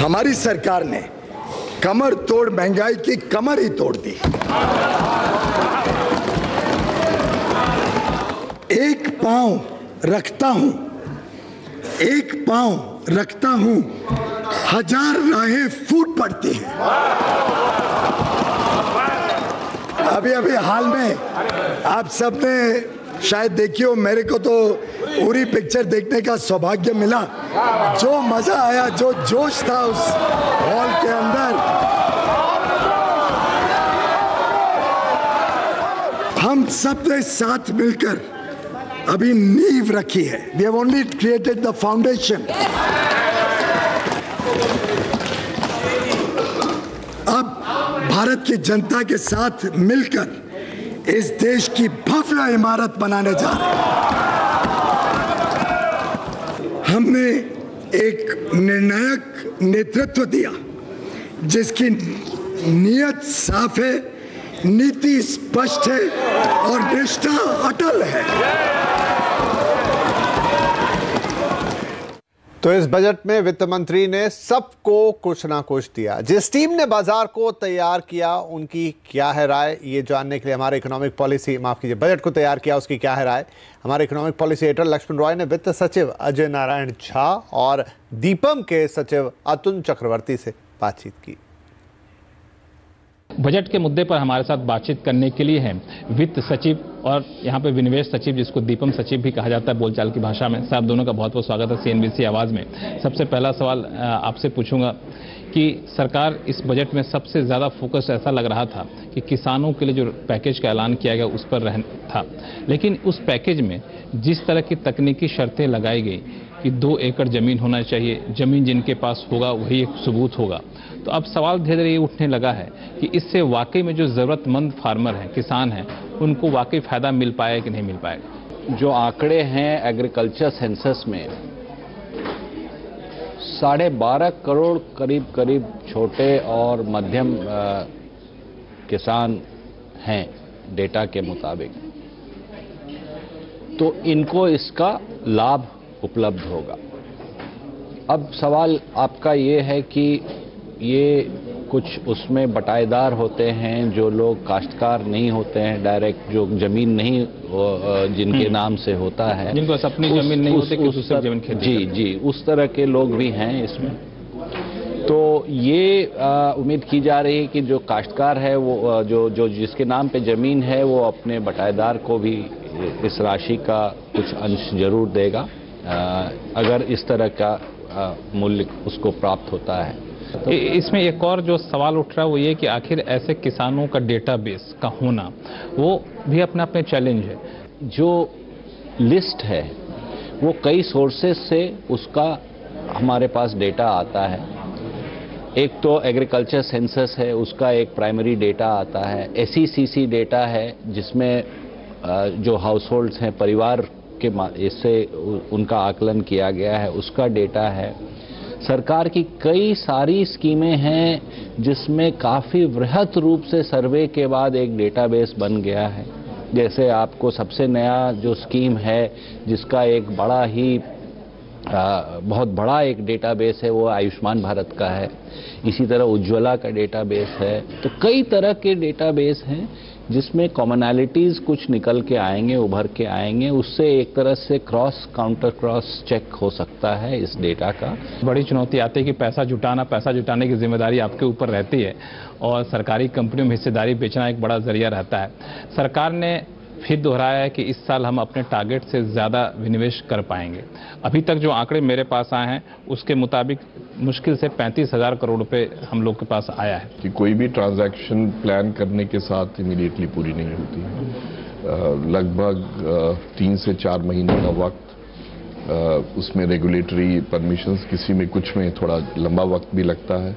हमारी सरकार ने कमर तोड़ महंगाई की कमर ही तोड़ दी। एक पांव रखता हूं, हजार राहें फूट पड़ती हैं। अभी हाल में आप सबने शायद देखी हो, मेरे को तो पूरी पिक्चर देखने का सौभाग्य मिला। जो मजा आया, जो जोश था उस हॉल के अंदर, हम सब ने साथ मिलकर अभी नींव रखी है। We have only created the foundation. अब भारत की जनता के साथ मिलकर इस देश की भव्य इमारत बनाने जा रहे हैं। हमने एक निर्णायक नेतृत्व दिया जिसकी नीयत साफ है, नीति स्पष्ट है और निष्ठा अटल है। तो इस बजट में वित्त मंत्री ने सबको कुछ ना कुछ दिया। जिस टीम ने बाजार को तैयार किया उनकी क्या है राय, ये जानने के लिए हमारे बजट को तैयार किया उसकी क्या है राय, हमारे economic policy editor Lakshman Roy ने वित्त सचिव अजय नारायण झा और दीपम के सचिव अतुल चक्रवर्ती से बातचीत की। बजट के मुद्दे पर हमारे साथ बातचीत करने के लिए हैं वित्त सचिव और यहाँ पे विनिवेश सचिव, जिसको दीपम सचिव भी कहा जाता है बोलचाल की भाषा में। साहब दोनों का बहुत बहुत स्वागत है सीएनबीसी आवाज़ में। सबसे पहला सवाल आपसे पूछूंगा कि सरकार इस बजट में सबसे ज़्यादा फोकस ऐसा लग रहा था कि किसानों के लिए जो पैकेज का ऐलान किया गया उस पर था, लेकिन उस पैकेज में जिस तरह की तकनीकी शर्तें लगाई गई कि 2 एकड़ ज़मीन होना चाहिए, ज़मीन जिनके पास होगा वही एक सबूत होगा, तो अब सवाल धीरे धीरे ये उठने लगा है कि इससे वाकई में जो ज़रूरतमंद फार्मर हैं, किसान हैं, उनको वाकई फ़ायदा मिल पाएगा कि नहीं मिल पाएगा। जो आंकड़े हैं एग्रीकल्चर सेंसस में 12.5 करोड़ करीब छोटे और मध्यम किसान हैं डेटा के मुताबिक, तो इनको इसका लाभ उपलब्ध होगा। अब सवाल आपका ये है कि ये कुछ उसमें बटाईदार होते हैं जो लोग काश्तकार नहीं होते हैं, डायरेक्ट जो जमीन नहीं जिनके नाम से होता है, जिनको अपनी जमीन नहीं होती कि उससे जमीन खेती जी उस तरह के लोग भी हैं इसमें। तो ये उम्मीद की जा रही है कि जो काश्तकार है वो जो जिसके नाम पे जमीन है वो अपने बटाईदार को भी इस राशि का कुछ अंश जरूर देगा अगर इस तरह का मूल्य उसको प्राप्त होता है। तो इसमें एक और जो सवाल उठ रहा है वो ये कि आखिर ऐसे किसानों का डेटाबेस का होना वो भी अपने आप में चैलेंज है। जो लिस्ट है वो कई सोर्सेस से उसका हमारे पास डेटा आता है। एक तो एग्रीकल्चर सेंसस है, उसका एक प्राइमरी डेटा आता है। एसईसीसी डेटा है जिसमें जो हाउस होल्ड्स हैं, परिवार के इससे उनका आकलन किया गया है, उसका डेटा है। सरकार की कई सारी स्कीमें हैं जिसमें काफ़ी वृहत रूप से सर्वे के बाद एक डेटाबेस बन गया है। जैसे आपको सबसे नया जो स्कीम है जिसका एक बहुत बड़ा एक डेटाबेस है वो आयुष्मान भारत का है। इसी तरह उज्ज्वला का डेटाबेस है। तो कई तरह के डेटाबेस हैं जिसमें कॉमनैलिटीज़ कुछ निकल के आएंगे, उभर के आएंगे। उससे एक तरह से क्रॉस चेक हो सकता है इस डेटा का। बड़ी चुनौती आती है कि पैसा जुटाने की जिम्मेदारी आपके ऊपर रहती है और सरकारी कंपनियों में हिस्सेदारी बेचना एक बड़ा जरिया रहता है। सरकार ने फिर दोहराया है कि इस साल हम अपने टारगेट से ज़्यादा विनिवेश कर पाएंगे। अभी तक जो आंकड़े मेरे पास आए हैं उसके मुताबिक मुश्किल से 35,000 करोड़ रुपए हम लोग के पास आया है। कि कोई भी ट्रांजैक्शन प्लान करने के साथ इमीडिएटली पूरी नहीं होती है। लगभग 3 से 4 महीने का वक्त, उसमें रेगुलेटरी परमिशंस, किसी में कुछ में थोड़ा लंबा वक्त भी लगता है।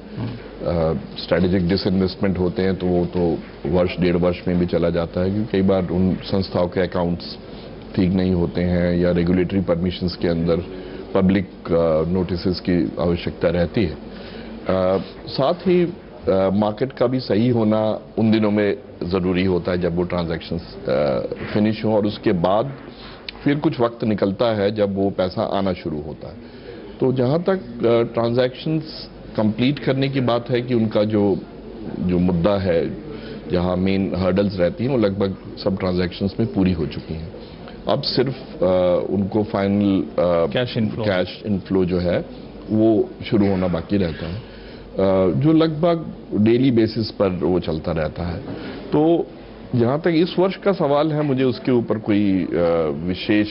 स्ट्रेटेजिक डिसइन्वेस्टमेंट होते हैं तो वो तो वर्ष 1.5 वर्ष में भी चला जाता है, क्योंकि कई बार उन संस्थाओं के अकाउंट्स ठीक नहीं होते हैं या रेगुलेटरी परमिशंस के अंदर पब्लिक नोटिसेस की आवश्यकता रहती है। साथ ही मार्केट का भी सही होना उन दिनों में ज़रूरी होता है जब वो ट्रांजैक्शंस फिनिश हो, और उसके बाद फिर कुछ वक्त निकलता है जब वो पैसा आना शुरू होता है। तो जहाँ तक ट्रांजैक्शंस कंप्लीट करने की बात है कि उनका जो मुद्दा है, जहां मेन हर्डल्स रहती हैं, वो लगभग सब ट्रांजैक्शंस में पूरी हो चुकी हैं। अब सिर्फ उनको फाइनल कैश इनफ्लो जो है वो शुरू होना बाकी रहता है, जो लगभग डेली बेसिस पर वो चलता रहता है। तो जहां तक इस वर्ष का सवाल है, मुझे उसके ऊपर कोई विशेष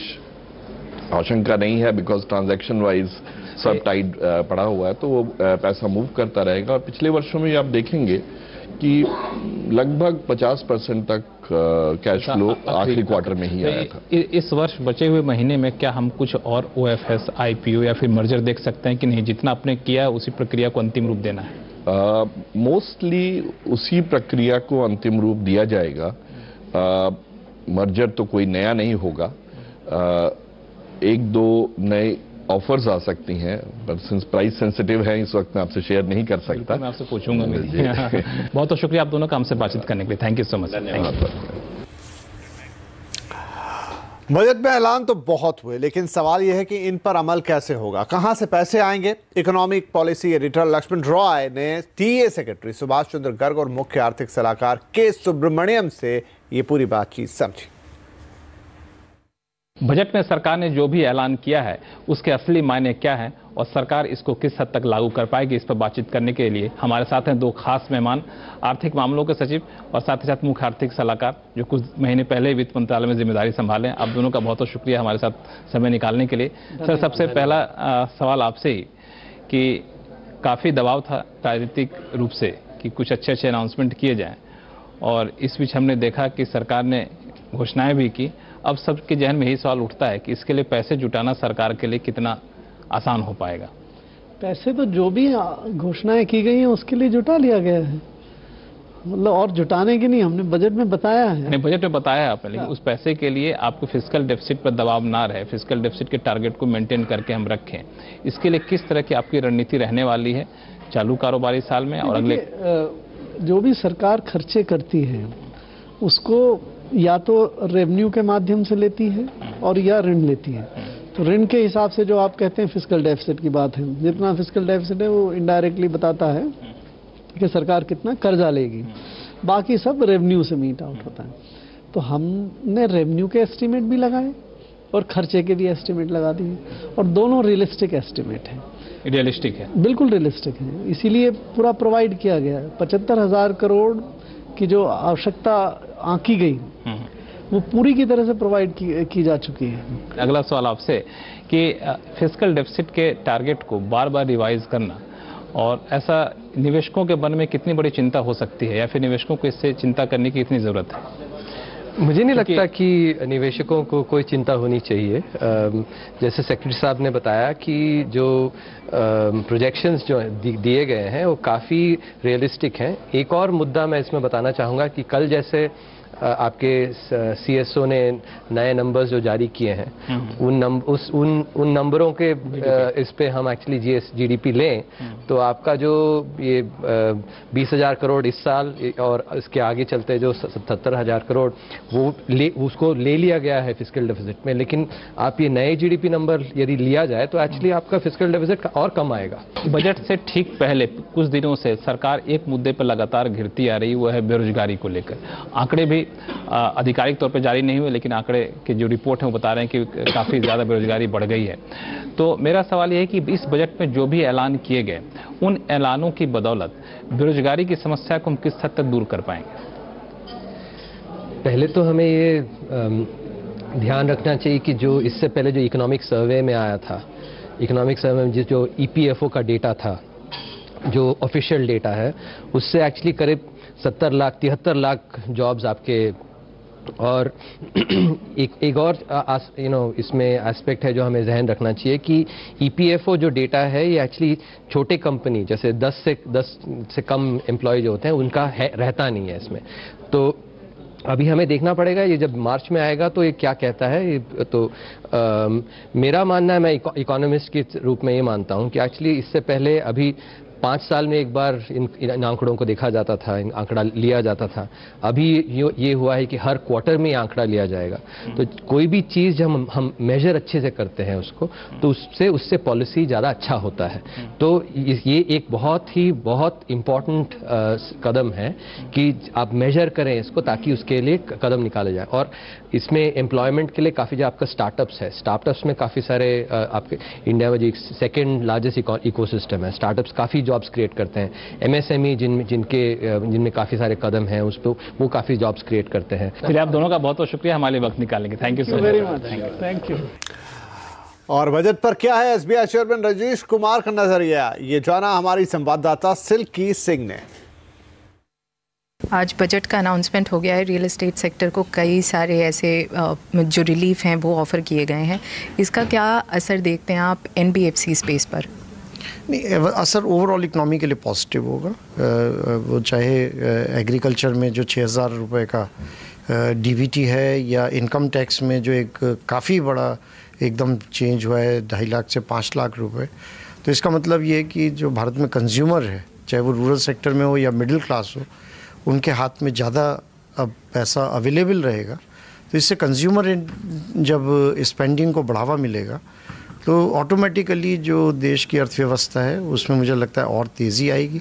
आशंका नहीं है, बिकॉज ट्रांजैक्शन वाइज सब टाइट पड़ा हुआ है, तो वो पैसा मूव करता रहेगा। और पिछले वर्षों में आप देखेंगे कि लगभग 50% तक कैश फ्लो आखिरी क्वार्टर में ही आया था। इस वर्ष बचे हुए महीने में क्या हम कुछ और OFS, IPO या फिर मर्जर देख सकते हैं कि नहीं, जितना आपने किया उसी प्रक्रिया को अंतिम रूप देना है? मोस्टली उसी प्रक्रिया को अंतिम रूप दिया जाएगा। मर्जर तो कोई नया नहीं होगा, एक दो नए ऑफर्स आ सकती हैं, पर सिंस प्राइस सेंसिटिव है इस वक्त मैं आपसे शेयर नहीं कर सकता। मैं आपसे पूछूंगा बहुत बहुत शुक्रिया आप दोनों का हमसे बातचीत करने के लिए। Thank you so much. Budget में ऐलान तो बहुत हुए, लेकिन सवाल यह है कि इन पर अमल कैसे होगा, कहां से पैसे आएंगे। Economic policy editor Lakshman Roy ने टीए सेक्रेटरी सुभाष चंद्र गर्ग और मुख्य आर्थिक सलाहकार के सुब्रमण्यम से ये पूरी बातचीत समझी। बजट में सरकार ने जो भी ऐलान किया है उसके असली मायने क्या हैं और सरकार इसको किस हद तक लागू कर पाएगी, इस पर बातचीत करने के लिए हमारे साथ हैं दो खास मेहमान, आर्थिक मामलों के सचिव और साथ ही साथ मुख्य आर्थिक सलाहकार जो कुछ महीने पहले ही वित्त मंत्रालय में जिम्मेदारी संभाले। आप दोनों का बहुत बहुत शुक्रिया हमारे साथ समय निकालने के लिए। सर, सबसे पहला सवाल आपसे ही कि काफ़ी दबाव था राजनीतिक रूप से कि कुछ अच्छे अच्छे अनाउंसमेंट किए जाएँ, और इस बीच हमने देखा कि सरकार ने घोषणाएं भी की। अब सबके जहन में यही सवाल उठता है कि इसके लिए पैसे जुटाना सरकार के लिए कितना आसान हो पाएगा। पैसे तो जो भी घोषणाएं की गई हैं उसके लिए जुटा लिया गया है, मतलब और जुटाने की नहीं, हमने बजट में बताया है। नहीं, बजट में बताया है आपने, लेकिन उस पैसे के लिए आपको फिस्कल डेफिसिट पर दबाव ना रहे, फिस्कल डेफिसिट के टारगेट को मेंटेन करके हम रखें, इसके लिए किस तरह की आपकी रणनीति रहने वाली है चालू कारोबारी साल में और अगले? जो भी सरकार खर्चे करती है उसको या तो रेवेन्यू के माध्यम से लेती है और या ऋण लेती है। तो ऋण के हिसाब से जो आप कहते हैं फिस्कल डेफिसिट की बात है, जितना फिस्कल डेफिसिट है वो इनडायरेक्टली बताता है कि सरकार कितना कर्जा लेगी, बाकी सब रेवेन्यू से मीट आउट होता है। तो हमने रेवेन्यू के एस्टीमेट भी लगाए और खर्चे के भी एस्टीमेट लगा दिए, और दोनों रियलिस्टिक एस्टीमेट हैं। रियलिस्टिक है, बिल्कुल रियलिस्टिक है, इसीलिए पूरा प्रोवाइड किया गया है। 75,000 करोड़ की जो आवश्यकता आंकी गई वो पूरी की तरह से प्रोवाइड की जा चुकी है। अगला सवाल आपसे कि फिस्कल डेफिसिट के टारगेट को बार बार रिवाइज करना, और ऐसा निवेशकों के मन में कितनी बड़ी चिंता हो सकती है, या फिर निवेशकों को इससे चिंता करने की इतनी जरूरत है? मुझे नहीं लगता कि निवेशकों को कोई चिंता होनी चाहिए। जैसे सेक्रेटरी साहब ने बताया कि जो प्रोजेक्शंस जो दिए गए हैं वो काफ़ी रियलिस्टिक हैं। एक और मुद्दा मैं इसमें बताना चाहूँगा कि कल जैसे आपके CSO ने नए नंबर्स जो जारी किए हैं उन नंबरों के इस पे हम एक्चुअली GDP लें तो आपका जो ये 20,000 करोड़ इस साल और इसके आगे चलते जो 77,000 करोड़ उसको ले लिया गया है फिस्कल डेफिसिट में। लेकिन आप ये नए GDP नंबर यदि लिया जाए तो एक्चुअली आपका फिस्कल डेफिसिट और कम आएगा। बजट से ठीक पहले कुछ दिनों से सरकार एक मुद्दे पर लगातार घिरती आ रही, वो है बेरोजगारी को लेकर। आंकड़े भी आधिकारिक तौर पर जारी नहीं हुए, लेकिन आंकड़े के जो रिपोर्ट है वो बता रहे हैं कि काफ़ी ज़्यादा बेरोजगारी बढ़ गई है। तो मेरा सवाल ये है कि इस बजट में जो भी ऐलान किए गए उन ऐलानों की बदौलत बेरोजगारी की समस्या को हम किस हद तक दूर कर पाएंगे? पहले तो हमें ये ध्यान रखना चाहिए कि जो इससे पहले जो इकोनॉमिक सर्वे में आया था, इकोनॉमिक सर्वे में जो EPFO का डेटा था, जो ऑफिशियल डेटा है, उससे एक्चुअली करीब 70 लाख 73 लाख जॉब्स आपके। और एक और इसमें एस्पेक्ट है जो हमें ध्यान रखना चाहिए कि EPFO जो डेटा है ये एक्चुअली छोटे कंपनी जैसे 10 से कम एम्प्लॉय जो होते हैं उनका रहता नहीं है इसमें। तो अभी हमें देखना पड़ेगा ये जब मार्च में आएगा तो ये क्या कहता है। तो मेरा मानना है, मैं इकोनॉमिस्ट के रूप में ये मानता हूँ कि एक्चुअली इससे पहले अभी 5 साल में एक बार इन आंकड़ों को देखा जाता था, इन आंकड़ा लिया जाता था। अभी ये हुआ है कि हर क्वार्टर में आंकड़ा लिया जाएगा। तो कोई भी चीज़ जब हम मेजर अच्छे से करते हैं उसको, तो उससे पॉलिसी ज़्यादा अच्छा होता है। तो ये एक बहुत इम्पॉर्टेंट कदम है कि आप मेजर करें इसको, ताकि उसके लिए कदम निकाले जाए। और इसमें एम्प्लॉयमेंट के लिए काफ़ी जो आपका स्टार्टअप्स है, स्टार्टअप्स में काफ़ी सारे आपके इंडिया में जो सेकेंड लार्जेस्ट इकोसिस्टम है, स्टार्टअप्स काफ़ी जॉब्स क्रिएट करते हैं। एमएसएमई जिनमें काफ़ी सारे कदम हैं उस पर, वो काफ़ी जॉब्स क्रिएट करते हैं। चलिए, आप दोनों का बहुत बहुत शुक्रिया हमारे लिए वक्त निकालने के। Thank you so much. Thank you. और बजट पर क्या है एसबीआई चेयरमैन राजेश कुमार का नजरिया, ये जाना हमारी संवाददाता सिल्की सिंह ने। आज बजट का अनाउंसमेंट हो गया है। रियल एस्टेट सेक्टर को कई सारे ऐसे जो रिलीफ हैं वो ऑफ़र किए गए हैं। इसका क्या असर देखते हैं आप एनबीएफसी स्पेस पर? नहीं, असर ओवरऑल इकनॉमी के लिए पॉजिटिव होगा। वो चाहे एग्रीकल्चर में जो 6,000 रुपये का डीबीटी है, या इनकम टैक्स में जो एक काफ़ी बड़ा एकदम चेंज हुआ है 2.5 लाख से 5 लाख रुपए। तो इसका मतलब ये है कि जो भारत में कंज्यूमर है, चाहे वो रूरल सेक्टर में हो या मिडिल क्लास हो, उनके हाथ में ज़्यादा अब पैसा अवेलेबल रहेगा। तो इससे कंज्यूमर जब स्पेंडिंग को बढ़ावा मिलेगा, तो ऑटोमेटिकली जो देश की अर्थव्यवस्था है उसमें मुझे लगता है और तेज़ी आएगी।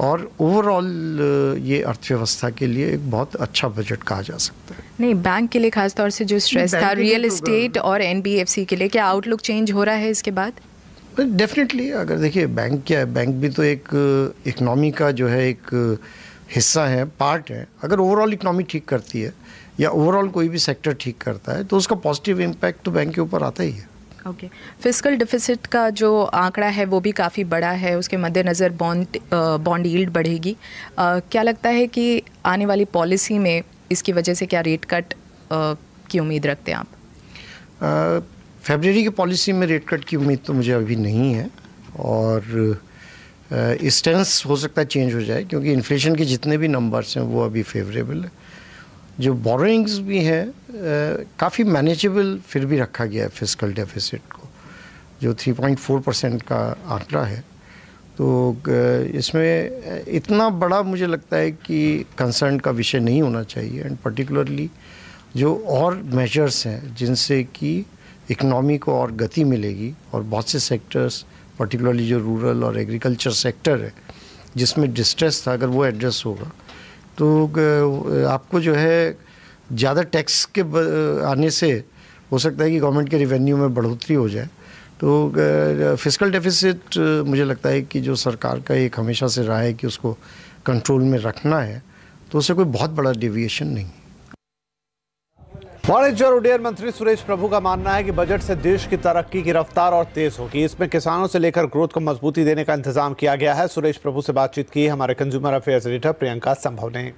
और ओवरऑल ये अर्थव्यवस्था के लिए एक बहुत अच्छा बजट कहा जा सकता है। नहीं, बैंक के लिए खासतौर से जो स्ट्रेस था रियल एस्टेट और एनबीएफसी के लिए, क्या आउटलुक चेंज हो रहा है इसके बाद? डेफिनेटली। अगर देखिए, बैंक क्या है, बैंक भी तो एक इकनॉमी का जो है एक हिस्सा है, पार्ट है। अगर ओवरऑल इकनॉमी ठीक करती है या ओवरऑल कोई भी सेक्टर ठीक करता है, तो उसका पॉजिटिव इम्पैक्ट तो बैंक के ऊपर आता ही है। ओके। फिस्कल डिफिसिट का जो आंकड़ा है वो भी काफ़ी बड़ा है, उसके मद्देनज़र बॉन्ड यील्ड बढ़ेगी। क्या लगता है कि आने वाली पॉलिसी में इसकी वजह से क्या रेट कट की उम्मीद रखते हैं आप? फरवरी की पॉलिसी में रेट कट की उम्मीद तो मुझे अभी नहीं है, और स्टेंस हो सकता है चेंज हो जाए, क्योंकि इन्फ्लेशन के जितने भी नंबर्स हैं वो अभी फेवरेबल है। जो बोरोइंग्स भी हैं काफ़ी मैनेजेबल फिर भी रखा गया है फिस्कल डेफिसिट को, जो 3.4% का आंकड़ा है। तो इसमें इतना बड़ा मुझे लगता है कि कंसर्न का विषय नहीं होना चाहिए। एंड पर्टिकुलरली जो और मेजर्स हैं जिनसे कि इकनॉमी को और गति मिलेगी, और बहुत से सेक्टर्स पर्टिकुलरली जो रूरल और एग्रीकल्चर सेक्टर है जिसमें डिस्ट्रेस था, अगर वो एड्रेस होगा तो आपको जो है ज़्यादा टैक्स के आने से हो सकता है कि गवर्नमेंट के रेवेन्यू में बढ़ोतरी हो जाए। तो फिस्कल डेफिसिट मुझे लगता है कि जो सरकार का एक हमेशा से रहा है कि उसको कंट्रोल में रखना है, तो उससे कोई बहुत बड़ा डेविएशन नहीं। वाणिज्य और उड्डयन मंत्री सुरेश प्रभु का मानना है कि बजट से देश की तरक्की की रफ्तार और तेज होगी। इसमें किसानों से लेकर ग्रोथ को मजबूती देने का इंतजाम किया गया है। सुरेश प्रभु से बातचीत की हमारे कंज्यूमर अफेयर्स एडिटर प्रियंका संभव ने।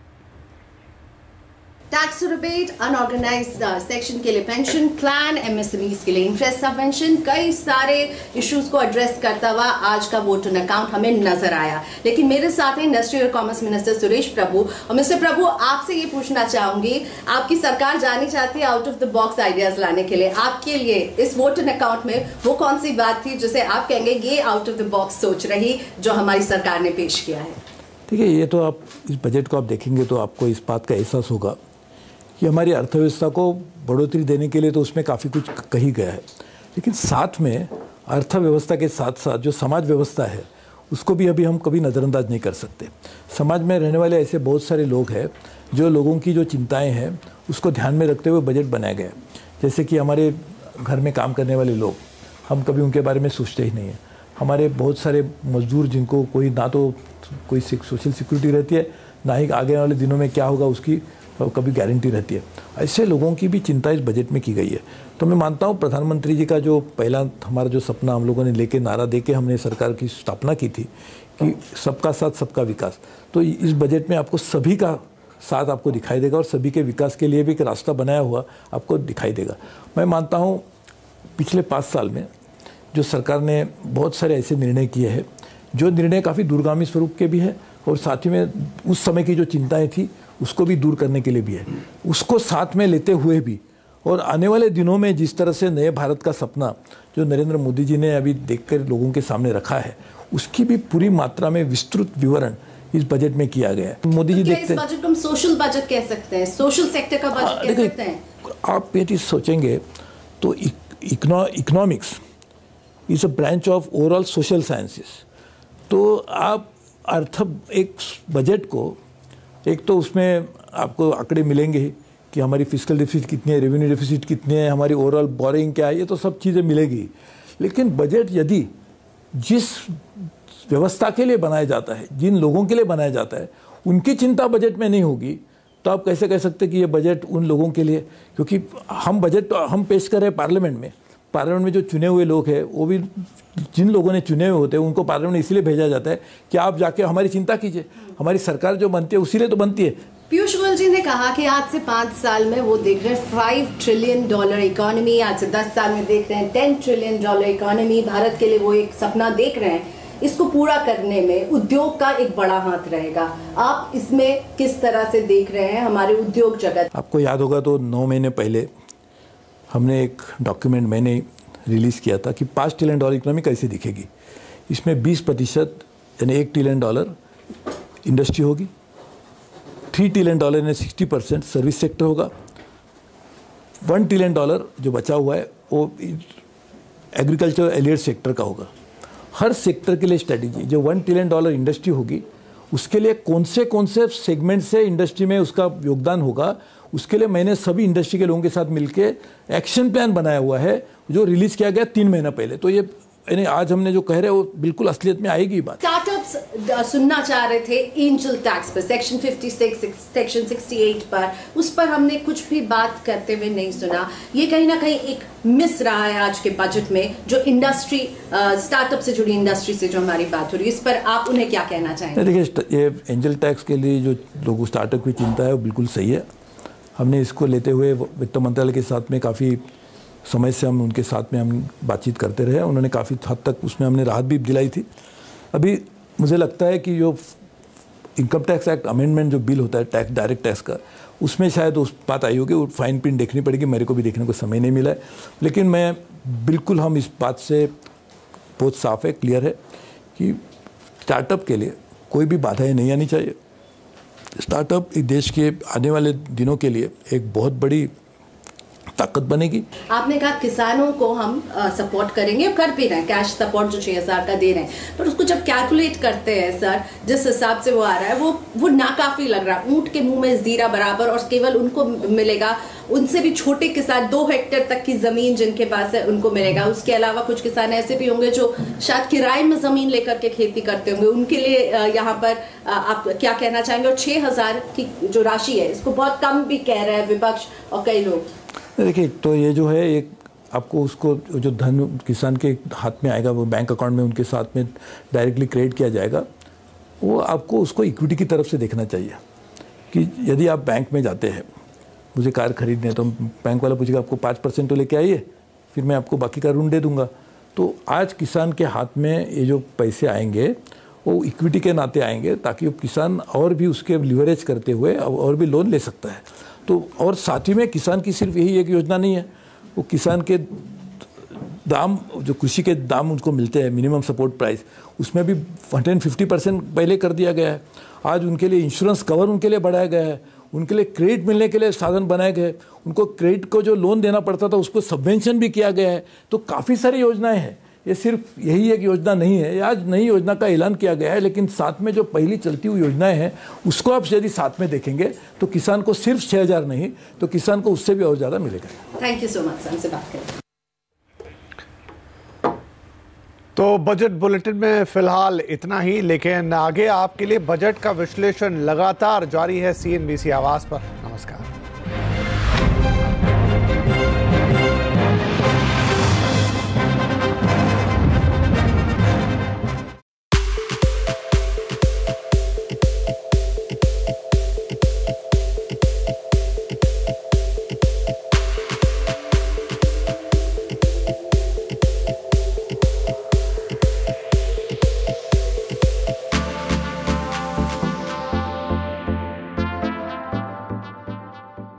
टैक्स रिबेट, अनऑर्गेनाइज्ड सेक्शन के लिए पेंशन प्लान, एमएसएमईज के लिए इंटरेस्ट सबवेंशन, कई सारे इश्यूज को एड्रेस करता हुआ आज का वोट ऑन अकाउंट हमें नजर आया। लेकिन मेरे साथ हैं इंडस्ट्री और कॉमर्स मिनिस्टर सुरेश प्रभु। और मिस्टर प्रभु, आपसे ये पूछना चाहूंगी, आपकी सरकार जानी चाहती है out of the box ideas लाने के लिए। आपके लिए इस वोट ऑन अकाउंट में वो कौन सी बात थी जिसे आप कहेंगे ये आउट ऑफ द बॉक्स सोच रही जो हमारी सरकार ने पेश किया है? देखिए, ये तो आप इस बजट को आप देखेंगे तो आपको इस बात का एहसास होगा कि हमारी अर्थव्यवस्था को बढ़ोतरी देने के लिए तो उसमें काफ़ी कुछ कही गया है, लेकिन साथ में अर्थव्यवस्था के साथ साथ जो समाज व्यवस्था है उसको भी अभी हम कभी नज़रअंदाज नहीं कर सकते। समाज में रहने वाले ऐसे बहुत सारे लोग हैं जो लोगों की जो चिंताएं हैं उसको ध्यान में रखते हुए बजट बनाया गया। जैसे कि हमारे घर में काम करने वाले लोग, हम कभी उनके बारे में सोचते ही नहीं हैं। हमारे बहुत सारे मजदूर जिनको कोई ना तो कोई सोशल सिक्योरिटी रहती है, ना ही आगे वाले दिनों में क्या होगा उसकी कभी गारंटी रहती है। ऐसे लोगों की भी चिंता इस बजट में की गई है। तो मैं मानता हूँ प्रधानमंत्री जी का जो पहला हमारा जो सपना हम लोगों ने लेके नारा दे के हमने सरकार की स्थापना की थी कि सबका साथ सबका विकास, तो इस बजट में आपको सभी का साथ आपको दिखाई देगा और सभी के विकास के लिए भी एक रास्ता बनाया हुआ आपको दिखाई देगा। मैं मानता हूँ पिछले 5 साल में जो सरकार ने बहुत सारे ऐसे निर्णय किए हैं जो निर्णय काफ़ी दूरगामी स्वरूप के भी हैं और साथ ही में उस समय की जो चिंताएं थी उसको भी दूर करने के लिए भी है। उसको साथ में लेते हुए भी और आने वाले दिनों में जिस तरह से नए भारत का सपना जो नरेंद्र मोदी जी ने अभी देखकर लोगों के सामने रखा है, उसकी भी पूरी मात्रा में विस्तृत विवरण इस बजट में किया गया है। मोदी जी देखते हैं, इस बजट को हम सोशल बजट कह सकते हैं, सोशल सेक्टर का बजट कह सकते हैं। आप ये चीज सोचेंगे तो economics is a branch of overall social sciences. तो आप एक बजट को, एक तो उसमें आपको आंकड़े मिलेंगे ही कि हमारी फिस्कल डेफिसिट कितनी है, रेवेन्यू डेफिसिट कितनी है, हमारी ओवरऑल बोरिंग क्या है, ये तो सब चीज़ें मिलेगी। लेकिन बजट यदि जिस व्यवस्था के लिए बनाया जाता है, जिन लोगों के लिए बनाया जाता है, उनकी चिंता बजट में नहीं होगी, तो आप कैसे कह सकते कि ये बजट उन लोगों के लिए, क्योंकि हम बजट तो हम पेश कर रहे हैं पार्लियामेंट में जो चुने हुए लोग हैं, वो भी जिन लोगों ने चुने हुए होते हैं उनको पार्लियामेंट में इसलिए भेजा जाता है कि आप जाके हमारी चिंता कीजिए, हमारी सरकार जो बनती है उसी लिए तो बनती है। पीयूष गोयल जी ने कहा कि आज से 5 साल में वो देख रहे हैं $5 ट्रिलियन इकोनॉमी, आज से 10 साल में देख रहे हैं $10 ट्रिलियन इकोनॉमी। भारत के लिए वो एक सपना देख रहे हैं। इसको पूरा करने में उद्योग का एक बड़ा हाथ रहेगा। आप इसमें किस तरह से देख रहे हैं हमारे उद्योग जगत? आपको याद होगा तो 9 महीने पहले हमने एक डॉक्यूमेंट मैंने रिलीज़ किया था कि $5 ट्रिलियन इकोनॉमी कैसे दिखेगी। इसमें 20% यानी $1 ट्रिलियन इंडस्ट्री होगी, $3 ट्रिलियन यानी 60% सर्विस सेक्टर होगा, $1 ट्रिलियन जो बचा हुआ है वो एग्रीकल्चर एलियड सेक्टर का होगा। हर सेक्टर के लिए स्ट्रेटेजी, जो $1 ट्रिलियन इंडस्ट्री होगी उसके लिए कौन से सेगमेंट से इंडस्ट्री में उसका योगदान होगा, उसके लिए मैंने सभी इंडस्ट्री के लोगों के साथ मिलकर एक्शन प्लान बनाया हुआ है, जो रिलीज़ किया गया 3 महीना पहले। तो ये यानी आज हमने जो कह रहे हैं वो बिल्कुल असलियत में आएगी बात। स्टार्टअप्स सुनना चाह रहे थे एंजल टैक्स पर, सेक्शन 56, सेक्शन 68 पर, उस पर हमने कुछ भी बात करते हुए नहीं सुना। ये कहीं ना कहीं एक मिस रहा है आज के बजट में, जो इंडस्ट्री स्टार्टअप से जुड़ी इंडस्ट्री से जो हमारी बात हो रही है, इस पर आप उन्हें क्या कहना चाहेंगे? देखिए, ये एंजल टैक्स के लिए जो लोगों स्टार्टअप की चिंता है वो बिल्कुल सही है। हमने इसको लेते हुए वित्त मंत्रालय के साथ में काफ़ी समय से हम उनके साथ में हम बातचीत करते रहे। उन्होंने काफ़ी हद तक उसमें हमने राहत भी दिलाई थी। अभी मुझे लगता है कि जो इनकम टैक्स एक्ट अमेंडमेंट जो बिल होता है टैक्स, डायरेक्ट टैक्स का, उसमें शायद उस बात आई होगी, वो फाइन प्रिंट देखनी पड़ेगी। मेरे को भी देखने को समय नहीं मिला है, लेकिन मैं बिल्कुल हम इस बात से बहुत साफ है, क्लियर है कि स्टार्टअप के लिए कोई भी बाधाएँ नहीं आनी चाहिए। स्टार्टअप इस देश के आने वाले दिनों के लिए एक बहुत बड़ी ताकत बनेगी। आपने कहा किसानों को हम सपोर्ट करेंगे, कर भी रहे हैं, कैश सपोर्ट जो 6000 का दे रहे हैं, पर उसको जब कैलकुलेट करते हैं सर, जिस हिसाब से वो आ रहा है वो नाकाफी लग रहा है। ऊंट के मुंह में जीरा बराबर, और केवल उनको मिलेगा, उनसे भी छोटे किसान 2 हेक्टेयर तक की जमीन जिनके पास है उनको मिलेगा। उसके अलावा कुछ किसान ऐसे भी होंगे जो शायद किराए में जमीन लेकर के खेती करते होंगे, उनके लिए यहाँ पर आप क्या कहना चाहेंगे? और 6000 की जो राशि है इसको बहुत कम भी कह रहे हैं विपक्ष और कई लोग। देखिए, तो ये जो है एक आपको उसको जो धन किसान के हाथ में आएगा वो बैंक अकाउंट में उनके साथ में डायरेक्टली क्रेडिट किया जाएगा, वो आपको उसको इक्विटी की तरफ से देखना चाहिए। कि यदि आप बैंक में जाते हैं, मुझे कार खरीदने, तो बैंक वाला पूछेगा आपको 5% तो लेके आइए, फिर मैं आपको बाकी का ऋण दे दूंगा। तो आज किसान के हाथ में ये जो पैसे आएंगे वो इक्विटी के नाते आएंगे, ताकि वो किसान और भी उसके लिवरेज करते हुए और भी लोन ले सकता है। तो और साथ ही में किसान की सिर्फ यही एक योजना नहीं है, वो किसान के दाम, जो कृषि के दाम उनको मिलते हैं, मिनिमम सपोर्ट प्राइस, उसमें भी 150% पहले कर दिया गया है। आज उनके लिए इंश्योरेंस कवर उनके लिए बढ़ाया गया है, उनके लिए क्रेडिट मिलने के लिए साधन बनाए गए, उनको क्रेडिट को जो लोन देना पड़ता था उसको सबवेंशन भी किया गया है। तो काफ़ी सारी योजनाएं हैं, ये सिर्फ यही एक योजना नहीं है। आज नई योजना का ऐलान किया गया है, लेकिन साथ में जो पहली चलती हुई योजनाएं हैं उसको आप यदि साथ में देखेंगे तो किसान को सिर्फ 6000 नहीं, तो किसान को उससे भी और ज़्यादा मिलेगा। Thank you so much sir, हमसे बात करें। तो बजट बुलेटिन में फिलहाल इतना ही, लेकिन आगे आपके लिए बजट का विश्लेषण लगातार जारी है CNBC आवाज़ पर। नमस्कार।